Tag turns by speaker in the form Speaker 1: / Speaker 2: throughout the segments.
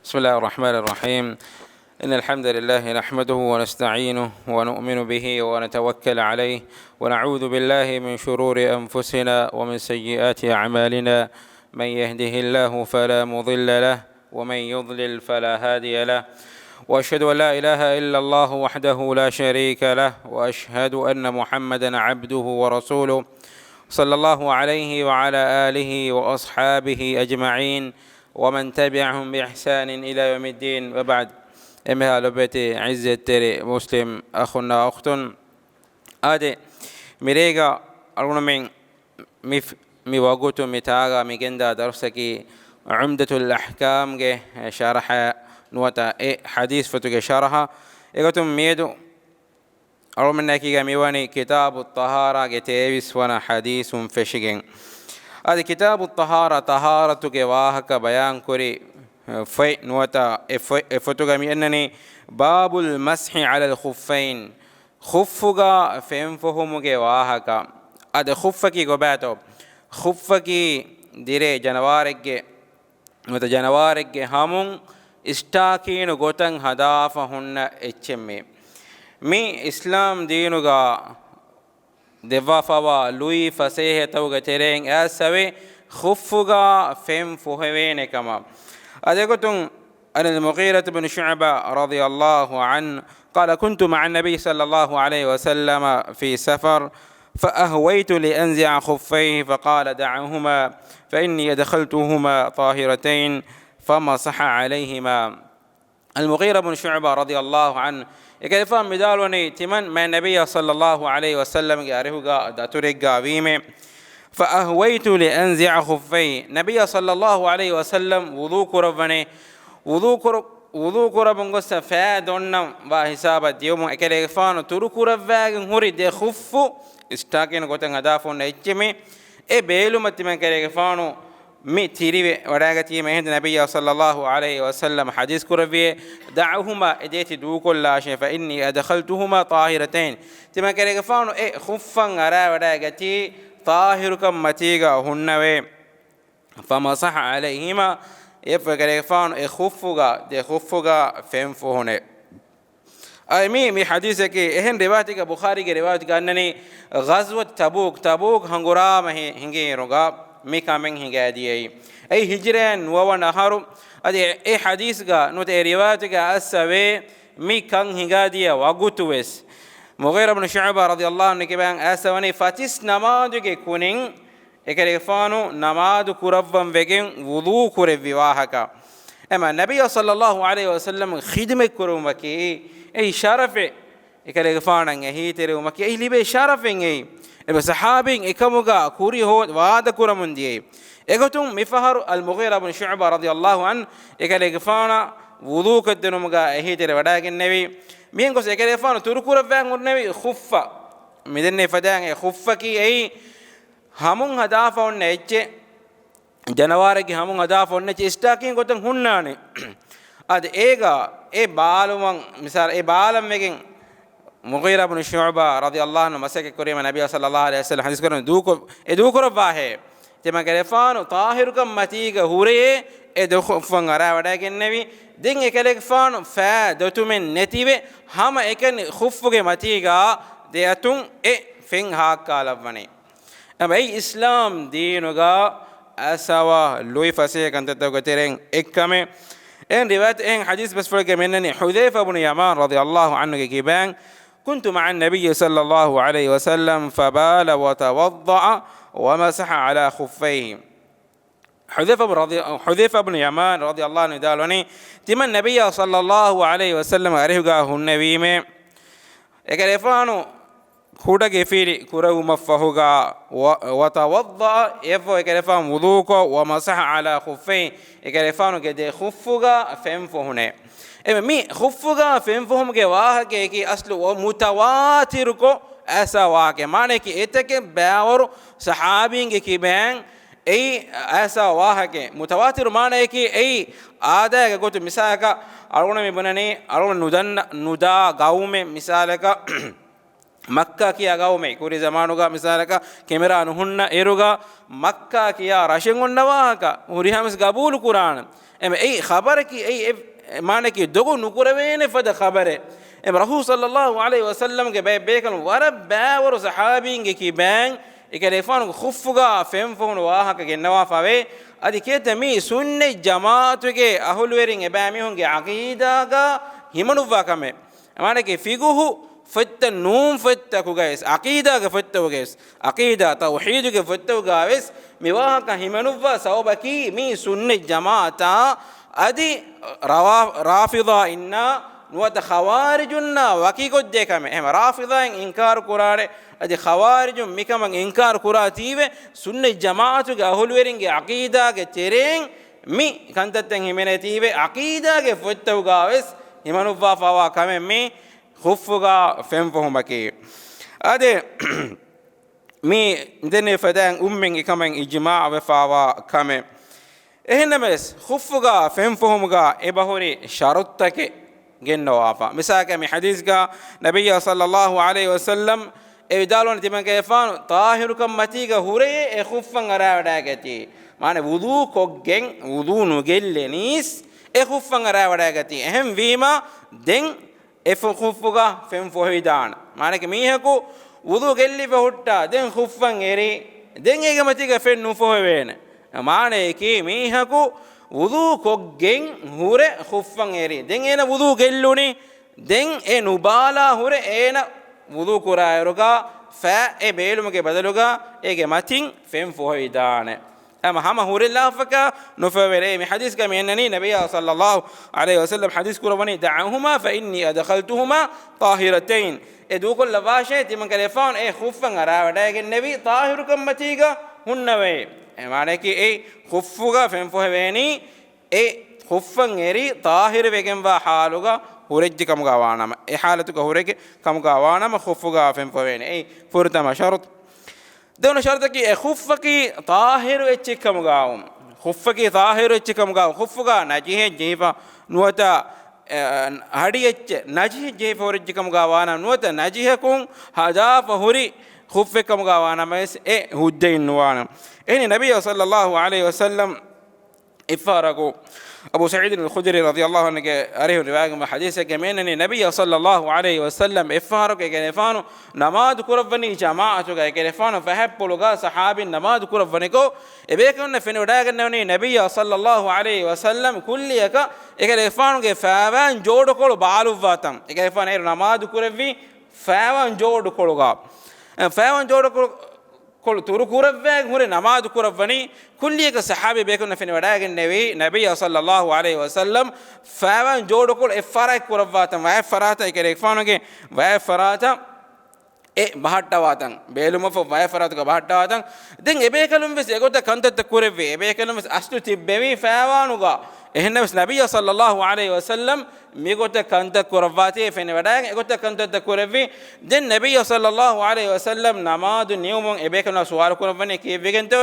Speaker 1: بسم الله الرحمن الرحيم. إن الحمد لله نحمده ونستعينه ونؤمن به ونتوكل عليه ونعوذ بالله من شرور أنفسنا ومن سيئات أعمالنا. من يهده الله فلا مضل له ومن يضلل فلا هادي له، وأشهد أن لا إله إلا الله وحده لا شريك له، وأشهد أن محمدا عبده ورسوله صلى الله عليه وعلى آله وأصحابه أجمعين ومن تبعهم بإحسان إلى يوم الدين. وبعد، أمها لبتي عزة تري مسلم أخونا أختن آدي ميريغا أرغن مي وقوتو متاغا ميجندا درسكي عمدة الأحكام جه شرح نوتا حديث فتوك شرحها إيغتم ميدو أرغن نكيغا ميواني كتاب الطهارة جتيبس وانا حديث فشيغن. هذا كتاب الطهارة طهارتك واهك بيان كوري في نوتا فتوغامي أنني باب المسح على الخفين خفغا فهمفهمك واهك. هذا خفك غباتو خفك ديري جنوارك نوتا جنوارك همون استاكين غوتن هدافهن اتشمي مي اسلام دينوغا دفافوا لوي فسيه توغا ترين اسوي خفغا فهم فهوين كما أذكرتم أن المغيرة بن شعبة رضي الله عنه قال: كنت مع النبي صلى الله عليه وسلم في سفر فأهويت لأنزع خفيه فقال: دعهما فإني أدخلتهما طاهرتين فمسح عليهما. المغيرة بن شعبة رضي الله عنه يكاد فهم مدالوني تمن ما النبي صلى الله عليه وسلم يعرفه داتوريغا ويمه فأهويت لأنزع خفيه. نبي صلى الله عليه وسلم وضوء كربني وضوء كربن قصة فادون وحساب يوم أكله فان ترو كربان هوري ده خف استاكين قطن هدافون نجمي بيلو متمن كله فانو مي تيري وراغتي مهند النبي صلى الله عليه وسلم حديث كربيه دعهما اديت دو كل شيء فإني أدخلتهما طاهرتين تمن كله فانو خفن ارا وراغتي طاهركم متيغا هنوي فمسح عليهما يفكر فان خفغا فنفهن. اي مي حديثك اهن روایتك بخاري کے روایت انني غزوه تبوك هنغرا هنگي رغا مي كامن هنگادي اي هجران ونهار ادي حديث کا نوت روایتك اسوي مي كان هنگادي وغوتوس مغيرة بن شعبة رضي الله عنه كبان اسوني فاتس نماذج كونين اكرفانو نماذج كربن بگين وضوء كربي واهكا. اما النبي صلى الله عليه وسلم خدمه كرمكي اي شرف اكرفانن هي ترمكي اي لبي شرفين اي ابو صحابين اكمغا كوري هو واد كرمندي اگتم مفهر المغيرة بن شعبة رضي الله عنه اكرفانا وضوء كدنمغا هي تر وداگن نبي مين قص يكرفان تركور فان ورنبي خفة مدن فدان خفة كي أي همون هدافة ونجى جنوارك همون هدافة ونجى استاكين قطن هناني أد إيجا بالوان مثال بالم مجن مغيرة بن شعبة رضي الله عنه مسك كريم النبي صلى الله عليه وسلم حديث كريم دوكو رباه تما كرفان طاهركم متيجا هوري خفن غرا وداگن نبي دين اكلك فان فا دوتومن نتيبه هم اكن خفوge متيغا دياتون فين هاكالبني ام اي اسلام دينوغا اسوا لوي فسيه كانت توغترين اكمه ان روايه ان حديث بس فرق منني حذيفه بن يمان رضي الله عنه كيبان: كنت مع النبي صلى الله عليه وسلم فبال وتوضأ ومسح على خفيه. حذيفة بن يمان رضي الله عنه دالوني تما النبي صلى الله عليه وسلم أرهقا النبي مي إكرفانو كودا كفيري كورو مفهوغا وتوضأ يفو إكرفان وضوكو ومسح على خفين إكرفانو كده خفوغا فهمفهن مي خفوغا فهمفهم كي واها كي أصل متواتركو أسا واكي معنى كي إتك باور صحابين كي بان اي اسا واهك متواتر معنی کی ای آدھا کا کوت مثال کا ارون میں بننے ارون ندا گاؤں میں مثال کا ಮಕ್ಕಾ ಕಿಯ ಗೌಮೆ ಕುರಿ ಜಮಾನುಗ ಮಿಸಾಲಕ ಕೆಮೆರಾ ನುಹುನ್ನ ಎರುಗ ಮಕ್ಕಾ ಕಿಯ ರಶೆಂಗುನ್ನವಾಕ ಹುರಿಹಮಸ್ ಗಬೂಲ್ ಕುರಾನ್ ಎಮ ಏ ಖಬರ ಕಿ ಏ ಮಾನೆ ಕಿ ದೊಗು ನುಕುರವೇನೆ ಫದ ಖಬರೆ ಎಮ ರಸೂಲ್ ಸಲ್ಲಲ್ಲಾಹು ಅಲೈಹಿ ವಸಲ್ಲಂ ಗೆ ಬೇಕನ್ ವರ ಬಾವರು ಸಹಾಬಿಂಗೆ ಕಿ bang ikalefaanu khuffuga femfonu wahaka gennawa fave adi kete mi sunne jamaatuge ahulwerin ebamihunge aqidaga himanuwa kame amanake figuhu fatta num fatta kugaes aqidaga fatta kugaes aqida tauhiduge fatta kugaes miwahaka himanuwa sawbaki mi sunne jamaata adi rafida inna nuwata khawarijunna wakigodde kame ehma rafidaen inkar kurare adi khawarijum mikaman inkar kuratiwe sunne jamaatu ge ahulweringe aqida ge tereng mi kantatten himenetive aqida ge fottaw gaves himanuwa fawa kame mi khuffuga femfohumaki ade mi dene fadan ummen ikamen ijma' we fawa kame ehnames khuffuga femfohumuga ebahuri sharuttake gennowafa misaka mi hadisga nabiyya sallallahu alaihi wasallam e vidalon timan kefanu tahirukum matiga hure e khuffan arawada gati mane wudu koggen wudu nu gellenis e khuffan arawada gati ehem wima den e khuffuga fem fohidan mane ke mihaku wudu gelli be hutta den khuffan eri den ege matiga fen nu fohwene mane ke mihaku wudu koggen hure khuffan eri den ena wudu gelluni den e nubala hure ena wudu kurayruga fa e beelumuge badaluga ege matin fem fohidane ama hama hurillafaka nufawere mi hadis ka menani nabiyya sallallahu alayhi wasallam hadis kurwani da'ahuma fa inni adkhaltuhuma tahiratayn edu kol lavashe timan kalefan e khuffan arawada ge nabi tahirukam matiga hunnave e mane ki e khuffuga fem fohweni e khuffan eri tahir vegenwa haluga hurejji kamuga wanama e halatuga hurege kamuga wanama khuffuga fem fohweni e furtama shart dewna shartaki e khuffaki tahiru ecchi kamuga khuffaki tahiru ecchi kamuga khuffuga najihe jeefa nuwata hadi ecche najihe jeefa hurejji kamuga wanama nuwata najihe kun hadafa huri khuffe kamuga wanama e huddein nuwana eni nabiyyu sallallahu alayhi wasallam ifarago أبو سعيد الخدري رضي الله عنه أريه رواية من حديثه كمان أن النبي صلى الله عليه وسلم إفارق كنفانو نماذ كرفني جماعة كنفانو فحب لغا صحابي نماذ كرفني كو إبيكون في نوداء كنوني النبي صلى الله عليه وسلم كل يكا كنفانو كفاوان جود كلو بالو فاتم كنفانو نماذ كرفي فاوان جود كلو غا فاوان جود كلو kol turu kuravvag hure namaz kuravani kulliyaka sahabe bekon nafini wadagen nevi nabiy sallallahu alaihi wasallam fawan jodo kol efara kuravata wa farata ikere ekfanoge wa farata e bahattawatan beluma fo wa farata ka bahattawatan den ebekalum bes egota kantat kurevve ebekalum bes astu tibbevi fawanuga ehnavis nabiy sallallahu alaihi wasallam migota kanta kuravati fene wadagen egota kantat kurevvi den nabiy sallallahu alaihi wasallam namadu niyumon ebekana suwal kuravane kivegento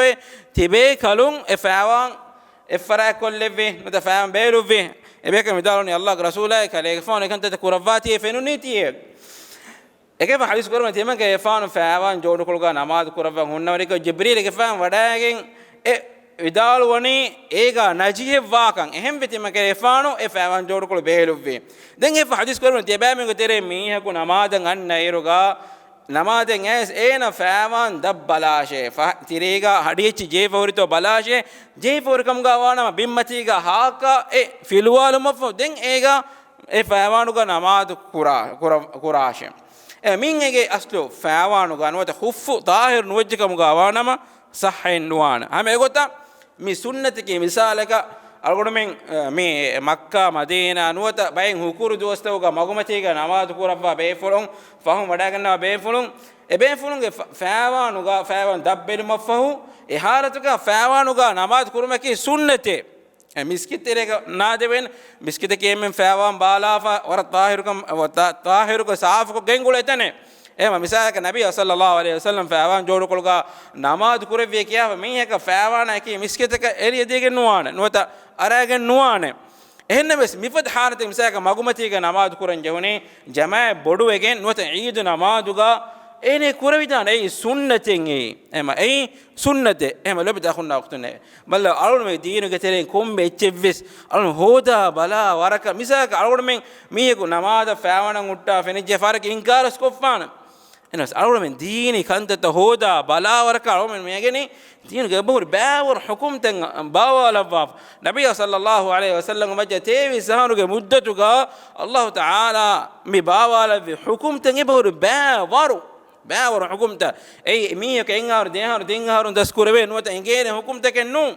Speaker 1: tibe kalun efawan efara kollevve mutafaam beluve ebekam midaloni allah rasulay kale fone kantat kuravati fenunitiye ekeva hadis korma teman ke fanu fawan jodu kolga namaz kuravan hunnawari ko jibril ke fan wadagen e vidal woni ega najihe wakan ehem betima ke fanu e fawan jodu kol beheluve den e hadis korma teba me ko tere mi ha ko namadan anna iruga namaden es ena fawan dabbalashe fa tirega hadiyechi je favorito balashe je favor kam ga wana bimmati ga haka e filwalum den ega e fawanu ga namaz kurashe minge aslo faawanu ganwata khuffu tahir nuwajjikamu gawanama sahhin nuwana hame egota mi sunnati ki misalaka algodumen mi makka madina nuwata bayin hukuru dostawga magumatiga namaz kurabba beefulun fahum wada ganna beefulun e beefulunge faawanu ga faawan dabbelu mafahu e halatuga faawanu ga namaz kurumaki sunnate miskitirega nadeven miskite kemen fawan balafa war tahiruka saafuko gengule etane ema misaka nabiy sallallahu alaihi wasallam fawan jodu kolga namaz kurevve kiya miheka fawana ki miskiteka eriye degen nuwane nuwata aragen nuwane ehennabes mifad halate misaka magumatiga namaz kuran jehune jamaa bodu egen nuata eid namazuga ene kuravidan ei sunnaten ema ei sunnate ema lobita khunna waqtune malla alun me diinu geteren kombe echves alun hoda bala waraka misaka alun men miyeku namaza fawana utta fenije farak inkaras koffana enas alun men diini kantata hoda bala waraka alun men megeni diinu gebur bawur hukumten bawala waf nabiy sallallahu alaihi wasallam majtevi sahanuge muddatuga allah taala mi bawala bi hukumten gebur bawar hukumta ei miye ke engar deharu dingaru daskurave nuata engene hukumta kennu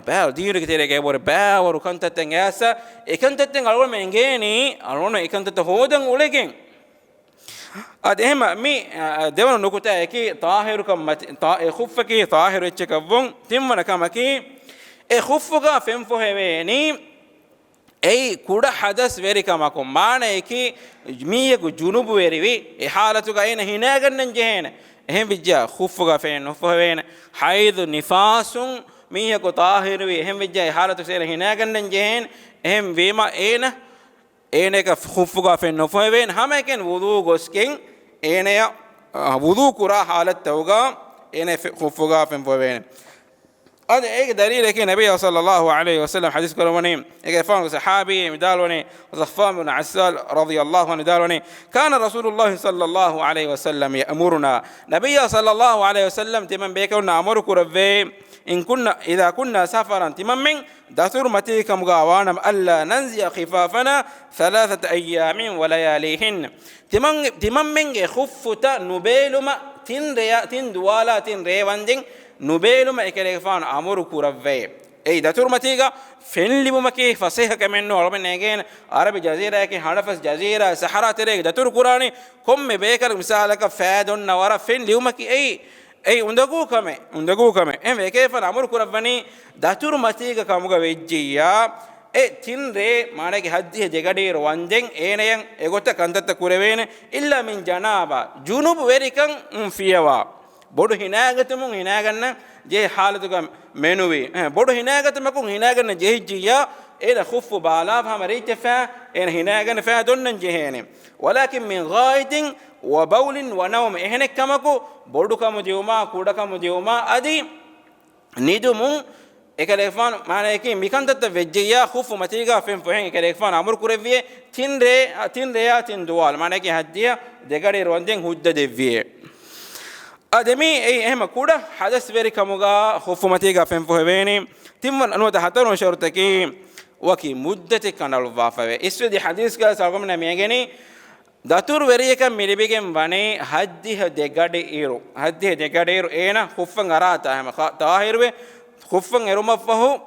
Speaker 1: bawar diinu ke tere ke bor bawar kantaten asa ekantaten alwon engeni alwon ekantata hodan ulegen ad ehma mi devana nukuta eki tahiru kam ta khuffaki tahiru echekavon timmana kamaki e khuffuga femfo heveni ei kuda hadas verikamakum maana eki miyeku junubu verivi e halatuga ena hinagannan jehena ehem bijja khuffuga fen nufhevena haid nifasun miyeku tahirvi ehem bijja e halatu sera hinagannan jehen ehem vema ena ka khuffuga fen nufheven hameken wudu gosken ena wudu kura halat tawga ena khuffuga fen fovena هذا ايه دليل كي النبي صلى الله عليه وسلم حديث كلامني ايه فان صحابي مدالوني صفان بن عسال رضي الله عنه دالوني كان رسول الله صلى الله عليه وسلم يأمرنا نبي صلى الله عليه وسلم تمن بيكونا امرك ربي ان كنا اذا كنا سفرا تمن من دثور متيكم غاوانم الا ننزي خفافنا 3 ايام ولياليهن تمن من خفتا نبيلما تن دوالا تن ريوندين nubeluma ekele faan amuru kuravve ei datur matiga fenlibuma ke faseha kamenno almen egen arabi jazira ke hanafas jazira sahara tere datur qurani komme bekar misalaka faadun nawara fenlibuma ki ei undagu kame em eke faan amuru kuravani datur matiga kamuga vejjiya e tinre manage haddihe jegade wanden eneyan egota kantata kurevene illa min janaba junub verikan fiyawa bodu hinagatumun hinaganna je halatuga menuwi bodu hinagatumakun hinaganna jehijjiya ena khuffu bala fama ritefa ena hinaganna fa donnan jehene walakin min ghaidin wa bawlin wa nawm ehne kamaku bodu kamu jewma kuda kamu jewma adi nidumun ekalefan maneki mikantatta vejjiya khuffu matiga fem fohen ekalefan amur kureviye tinre ya tinduwal maneki haddiya degade ronden hudda devviye ademi ei ehma kuda hadas veri kamuga khufumatiga fem foheveni timman anwata hataro shartaki waki muddati kanal wafave iswedi hadis ka salgomna megeni datur veriyeka milibigen vane haddiha degade iru ena khufan arata ehma tahirwe khufan erumafahu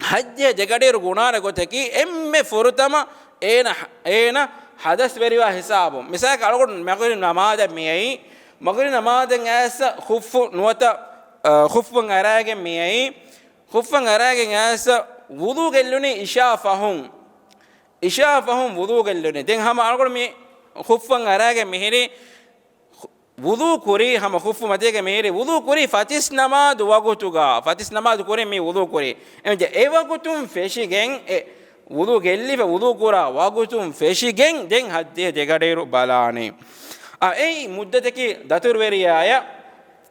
Speaker 1: haddiha degade iru gunana goteki emme furutama ena hadas veriwa hisabu misaka algon magrin namada mei magri namaden asa khuffu nuwata khuffun aragen miyai khuffun aragen asa wudu gelluni ishafahum wudu gelluni den hama algor mi khuffun aragen mihiri wudu kuri hama khuffu matege mihiri wudu kuri fatis namaz kuri mi wudu kuri enje ewagutum feshigen wudu gelli wudu kura wagutum feshigen den hadde degaderu balani ei muddateki datur veriyaya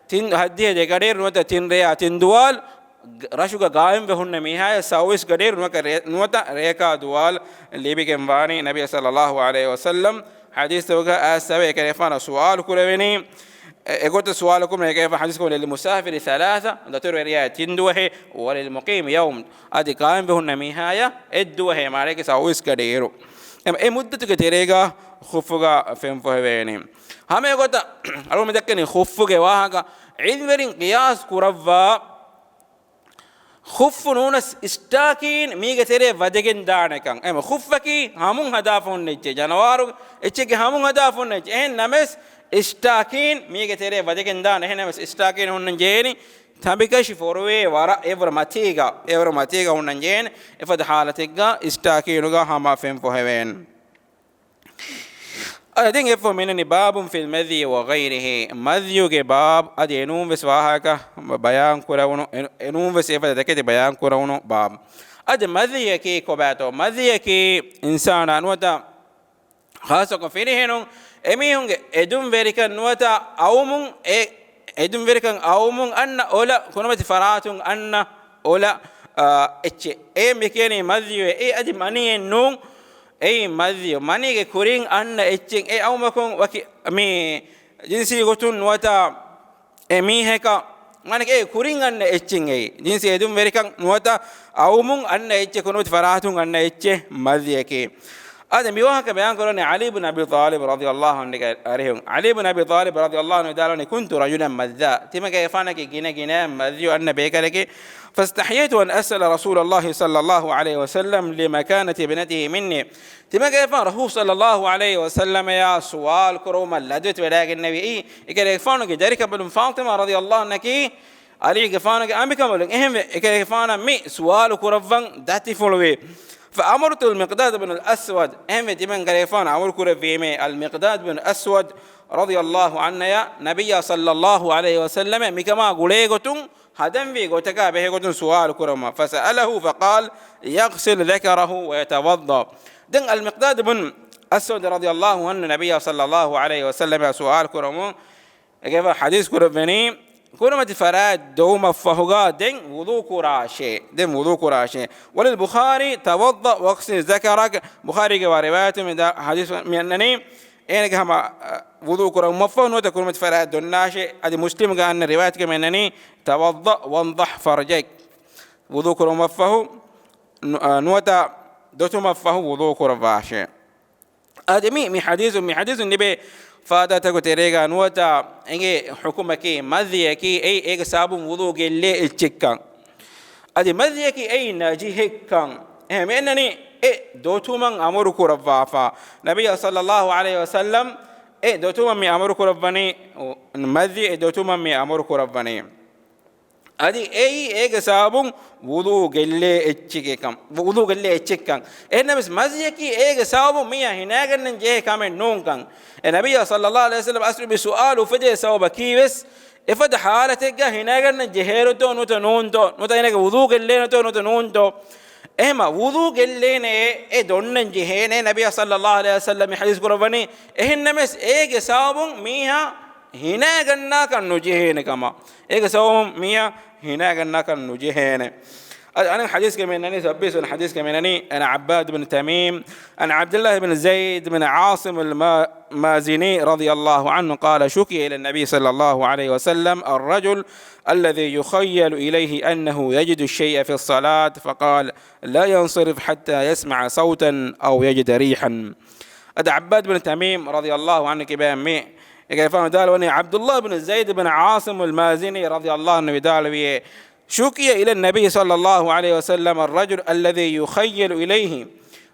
Speaker 1: tin haddihe degader nuata tinreya tinduwal rashuga gaem behunne mihaya sawis gader nuata reka duwal libigen wani nabi sallallahu alaihi wasallam hadith toga asabe kelefana sual kureveni egot sualakum ekefa hadith ko lil musafir 3 datur veriyaya tinduhe walil muqim yawm adi gaem behunne mihaya edduhe mareke sawis gaderu e muddatuke terega khufuga fem foheveni hame gota alu medakkeni khuffuge wahaga ilverin qiyas kuravva khuffu nunas istakin mige tere vadegen danekan em khuffaki hamun hadafun necce janawaru echege hamun hadafun necce en names istakin mige tere vadegen dan en names istakin hunnan jeni tabikashi forwe wara evra matiga hunnan jen efad halatiga istakinuga hama fem foheven أدين يفهم منني باب في المذي وغيره مذي كباب أدي إنهم بسواها بيان كراونو إنهم بسيفة ذكيت بيان كراونو باب أد مذيكي كوباتو مذيكي إنسان أنوتا خاصة فينهن أميهم إدم بريكا نوتا أومن إدم بريكا أومن أن أولا كنومة فراتون أن أولا إتش مكاني مذيو أدي مني نون مذيو مني كورين أن إتش أومكم وكي مي جنسي غتون نوتا ميهكا manake kurin anna eccen jinsi edum verikan nuwata awmun anna ecce konot farahatun anna ecce madiyake ada miwahaka bayan korone Ali ibn Abi Talib radiyallahu anhu arihun Ali ibn Abi Talib radiyallahu anhu dalani kuntu rajulan madza timake yafanake gina madhiyu anna bekalake فاستحييت أن أسأل رسول الله صلى الله عليه وسلم لمكانة ابنته مني تمك يفان صلى الله عليه وسلم يا سؤال كروما لدت ولكن النبي إكل يفانك جارك بن فاطمة رضي الله عنك علي يفانك أمي كمل إهم إكل يفان مي سؤال كرفان داتي فلوي فأمرت المقداد بن الأسود إهم تمن يفان أمر كرفيمي المقداد بن الأسود رضي الله عنه يا نبي صلى الله عليه وسلم مكما قليقتم هدم في قوتك به سؤال كرما فسأله فقال يغسل ذكره ويتوضأ دن المقداد بن أسود رضي الله عنه النبي صلى الله عليه وسلم سؤال كرما كيف حديث كربني كرمة فراد دوم فهقا دن وضوء كراشي وللبخاري توضأ واغسل ذكرك بخاري ورواية من حديث من أنني إنك هم وضوء كرم مفهوم وتكون متفرد دناشي هذا مسلم قال أن روايتك منني توضأ وانضح فرجك وضوء كرم مفهوم نوتا دوت مفهوم وضوء كرم فاشي هذا مي حديث النبي فاتتك تريغا نوتا إنك حكومك مذيك أي سابم وضوء اللي التكان هذا مذيك أي ناجيك كان هم إنني دوتومن أمر كرفافا نبي صلى الله عليه وسلم دوتومن مي أمر كرفاني مذي دوتومن مي أمر كرفاني أدي أي سابون وضوء قلة اتشكام وضوء قلة اتشكام إنما بس مذي كي أي سابون ميا هنا كن جه كامن نون كان النبي صلى الله عليه وسلم أسأل بسؤال وفجأة سوى كيبس إفد حالتك هنا كن جهيرتو نوتا نونتو نوتا هنا وضوء قلة نوتا نونتو إما وضوء قلنا دونن جهنة نبي صلى الله عليه وسلم حديث قرباني إنمس سابون ميها هنا جنّا كن جهنة كما سابون ميها هنا جنّا كن جهنة أنا حديث كمنني سبيس الحديث كمنني أنا عباد بن تميم أنا عبد الله بن زيد بن عاصم المازني رضي الله عنه قال شكي إلى النبي صلى الله عليه وسلم الرجل الذي يخيل إليه أنه يجد الشيء في الصلاة فقال لا ينصرف حتى يسمع صوتا أو يجد ريحا هذا عباد بن تميم رضي الله عنه كبير مي كيف قال عبد الله بن زيد بن عاصم المازني رضي الله عنه قال شكي إلى النبي صلى الله عليه وسلم الرجل الذي يخيل إليه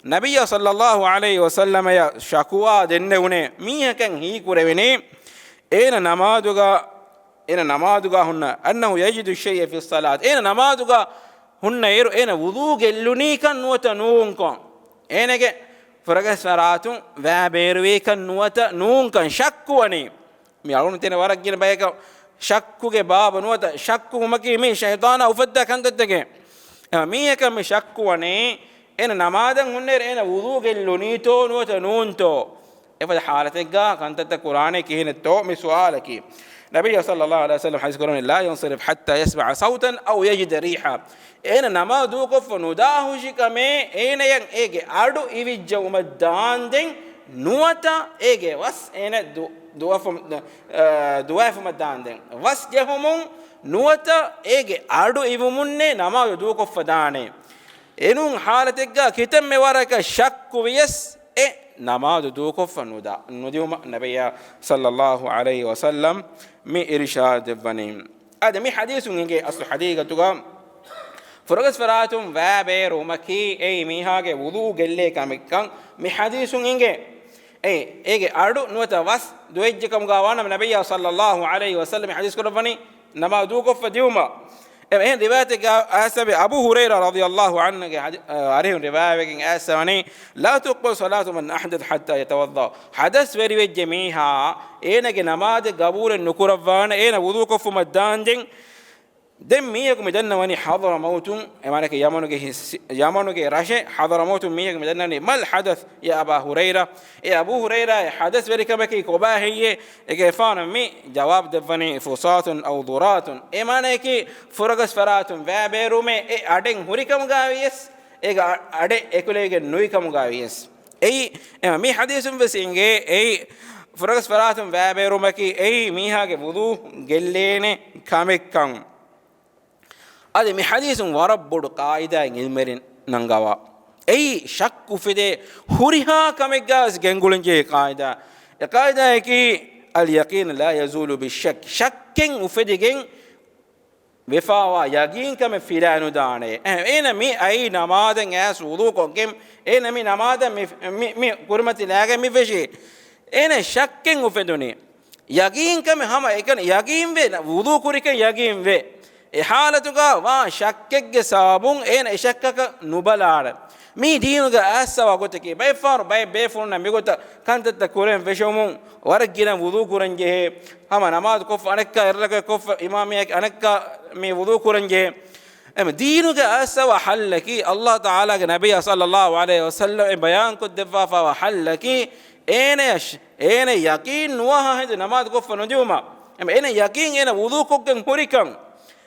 Speaker 1: نبي صلى الله عليه وسلم يا شكوى دنونه ميه كان هي كربني إن نمادغا هن أنه يجد الشيء في الصلاة إن نمادغا هن يرو إن وضوء اللوني كان وتنون كان إنك فرقس فراتون وابيروي كان وتنون كان شكواني ميالون تين ورق جن بيك شكو کے باب نوتا شكو مكي مي شيطان افدا كندتك ميه كم شكواني إن نمادن هنر إن وضوء اللونيتو نوتا نونتو إفد حالتك كانت القرآن كهين التو مسؤالك نبي صلى الله عليه وسلم حديث قرآن لا ينصرف حتى يسمع صوتا أو يجد ريحا إن نما دوقف نداه شكمه إن ين إيجي أردو إيجي ومداندين نوتا إيجي وس إن دواف مداندين وس جهمون نوتا إيجي أردو إيفمونه نما دوقف دانه إنون حالتك كتم مورك شك ويس نما دوقف نودا نديوم نبي صلى الله عليه وسلم مي إرشاد بني هذا حديث نجى أصل حديث تقام فرقس فراتم وابير ومكي أي ميها کے وضوء گلے کا مکان مي حديث نجى أي أردو نوتا وس دويج كم قاوانا من نبي صلى الله عليه وسلم حديث كرفني نما دوقف ديوما إن رواية أسب أبو هريرة رضي الله عنه عليه رواية أسبني لا تقبل صلاة من أحدث حتى يتوضأ حدث في رواية جميعها إنك نماذج قبول النكرفان إن وضوء كف مدانجين dem miyaku medanna wani hadara mautun emanake yamanuge rashe hadara mautun miyaku medanna ni mal hadath ya aba hurayra abu hurayra hadath verikamaki kobahiye ege fana mi jawab devani fusatun aw duratun emanake furagas faratun vaberume aden hurikam gaviyes ega ade ekulege nuikam gaviyes ei mi hadithum vesinge ei furagas faratun vaberumaki ei mihage wudu gellene kamekkan ade mi hadithun warabbodu qaida ilmerin nangawa ei shakku fide huriha kameggas gengulunje qaida e qaida ki al yaqin la yazulu bi shakk shakken ufedigen vefawa yaqin kam firanu dane ena mi ai namaden as wudu kokkem ena mi namaden mi kurmati laga mi feshi ena shakken ufeduni yaqin kam hama ekan yaqin ve wudu kuriken yaqin ve e halatuga wa shakkegge sabun ena shakkaka nubalala mi diinuga asawa goteke bay faru bay befurna mi gota kantatta kuren veshomun waragina wudu kuranje hama namaz kof anekka erlaka kof imamiyak anekka mi wudu kuranje em diinuga asawa hallaki allah taala ge nabiy sallallahu alaihi wasallam e bayan ko devva fa hallaki ene yaqin nuha hede namaz kof nujuma em ene yaqin ene wudu kokken hurikan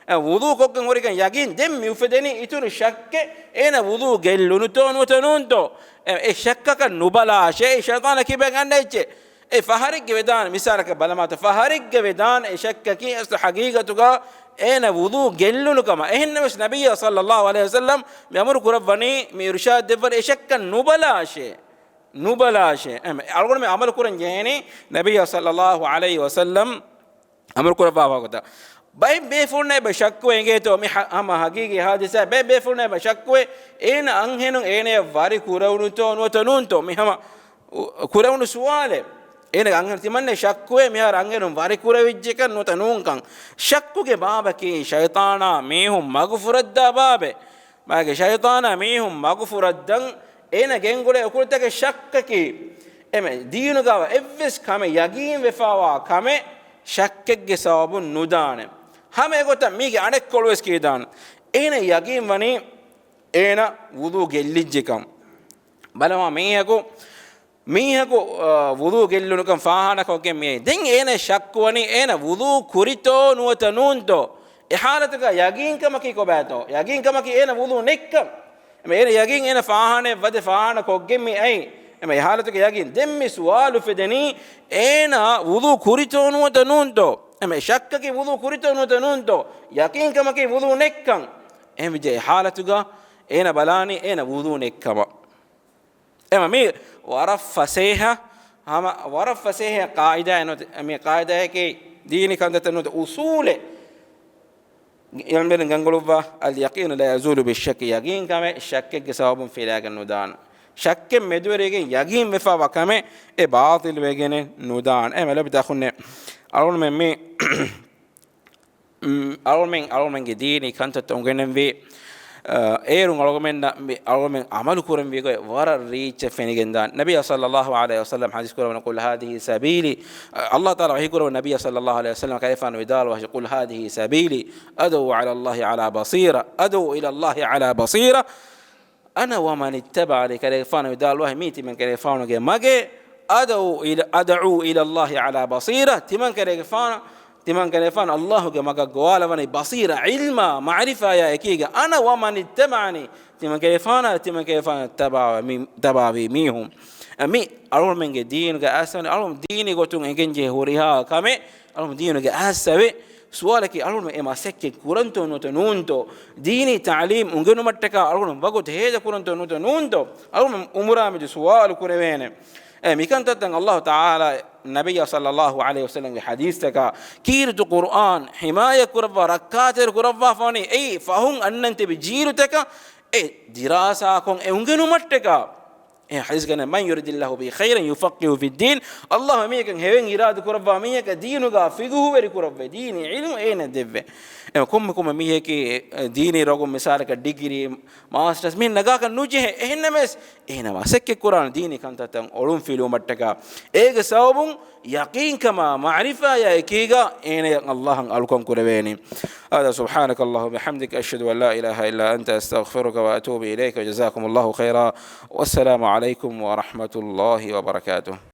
Speaker 1: wudu kokken horikan yaqin dem mi ufedeni ituru shakke ena wudu gellunu tonunto e shakkaka nubala shay shaytana kibe ganneche e faharig vedan misalaka balamata faharig vedan e shakkaki as haqiqatuga ena wudu gellunu kama ehennemes nabiyya sallallahu alaihi wasallam me amru kurabani me irshad devvar e shakka nubala shay algon me amal kuran jeni nabiyya sallallahu alaihi wasallam amru kuraba gota bay befurne be shakku engeto mi ama hagigi hadisa bay befurne be shakku ena anhenun ene vari kurawunu to notanunto mi hama kurawunu suwale ena anhen timanne shakku mi har anhenun vari kurawijje kan notanun kan shakku ge babaki shaytana mehum magfuradda babe mage shaytana mehum magfuraddan ena gengule okultake shakkaki eme diinu gawa evves kame yagin vefawa kame shakkegge sabun nudane hame gota mige anek kolwes kidan ena yaqin wani ena wudu gellijjekam balama mehako wudu gellunukam faahana koge me den ena shakku wani ena wudu kurito nuwatanunto e halatuga yaqin kamaki kobato yaqin kamaki ena wudu nekkam me ena yaqin ena faahane wade faahana koge me ai me halatuga yaqin demmi sualu fedeni ena wudu kurito nuwatanunto eme shakkaki wudu kurito notanunto yaqin kamaki wudu nekkan emje halatuga ena balani ena wudu nekkama ema mi waraffaseha qaida eno mi qaida ke dini kandatanu usule yalmen gangoluva al yaqin la yazulu bi shakk yaqin kame shakke ke sababun filagan nudan shakke medwerege yaqin mefa wakame e baatil wegene nudan ema labda khunne alon men ge dini kanta tongenen vi erun algomen amalu kuren vi go wara reach fenigendan nabiy sallallahu alaihi wasallam hadis kuran qul hadhihi sabili allah taala hi kuran nabiy sallallahu alaihi wasallam kayfan widal wa qul hadhihi sabili adu ala allah ala basira adu ila allah ala basira ana wa man ittaba'ani kayfan widal wa miti men kayfan ge mage ad'u ila allah ala basira timan kayfan allah ge maga gwala wani basira ilma ma'rifa ya ekiga ana wa man ittaba'ani timan kayfan tabawi mihum ami alon menge din ge asan alon dini gotun engenje horiha kame alon dini ge asabe sualaki alun ema sekke kuranto noto nunto dini ta'lim ungenu mattaka alun bagot heda kuranto noto nunto alun umurame de sual kurevene mikantatan allah taala nabiy sallallahu alaihi wasallam hadith taka kirtu quran himaya kurva rakater kurva fani ei fahun annante bi jirutaka dirasa kon ungenu mattaka hadis gana man yuridillahu bi khairan yufaqihu fi din allah mikan heven irad kurva miyaka diinuga figuhu veri kurva dini ilmu ena devve kom miyeke dini rogum misalaka degree masters min naga kan nuje ehnames ehna wasakke quran dini kantatan olum filu mattaka ege sabun يقين كما معرفة يا إكيغا إن الله ألكم كربيني. هذا سبحانك الله وبحمدك أشهد أن لا إله إلا أنت أستغفرك وأتوب إليك وجزاكم الله خيرا والسلام عليكم ورحمة الله وبركاته.